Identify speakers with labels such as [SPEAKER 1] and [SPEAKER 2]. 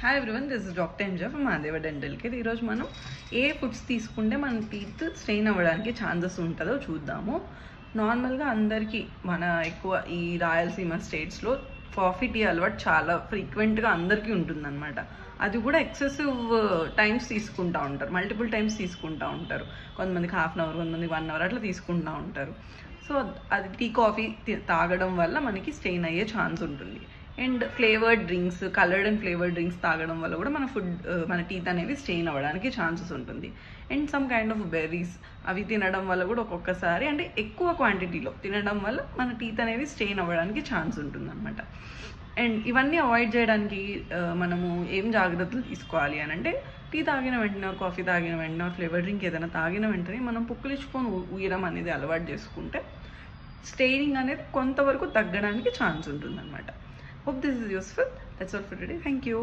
[SPEAKER 1] Hi everyone, this is doctor Enja from Madeva dental care. ఈరోజు మనం ఏ foods తీసుకుంటే మన టీత్ స్ట్రెయిన్ అవ్వడానికి ఛాన్సెస్ ఉంటుందో చూద్దాము. నార్మల్గా అందరికీ మన ఎక్కువ ఈ రాయలసీమ స్టేట్స్లో కాఫీ టీ అలవాటు చాలా ఫ్రీక్వెంట్గా అందరికీ ఉంటుందన్నమాట. అది కూడా ఎక్సెసివ్ టైమ్స్ తీసుకుంటూ ఉంటారు, మల్టిపుల్ టైమ్స్ తీసుకుంటూ ఉంటారు. కొంతమందికి హాఫ్ అన్ అవర్, కొంతమందికి 1 hour అట్లా తీసుకుంటూ ఉంటారు. సో అది టీ కాఫీ తాగడం వల్ల మనకి స్ట్రెయిన్ అయ్యే ఛాన్స్ ఉంటుంది. And flavoured drinks, coloured and flavoured drinks తాగడం వల్ల కూడా మన టీత్ అనేవి స్ట్రెయిన్ అవ్వడానికి ఛాన్సెస్ ఉంటుంది. And some kind of berries అవి తినడం వల్ల కూడా ఒక్కొక్కసారి అంటే ఎక్కువ క్వాంటిటీలో తినడం వల్ల మన టీత్ అనేవి స్ట్రెయిన్ అవ్వడానికి ఛాన్స్ ఉంటుంది అనమాట. అండ్ ఇవన్నీ అవాయిడ్ చేయడానికి మనము ఏం జాగ్రత్తలు తీసుకోవాలి అని అంటే, టీ తాగిన వెంటనే, కాఫీ తాగిన వెంటనే, ఫ్లేవర్ డ్రింక్ ఏదైనా తాగిన వెంటనే మనం పుక్కిలించుకొని ఊయడం అనేది అలవాటు చేసుకుంటే స్ట్రెయినింగ్ అనేది కొంతవరకు తగ్గడానికి ఛాన్స్ ఉంటుంది అనమాట. Hope this is useful. That's all for today. Thank you.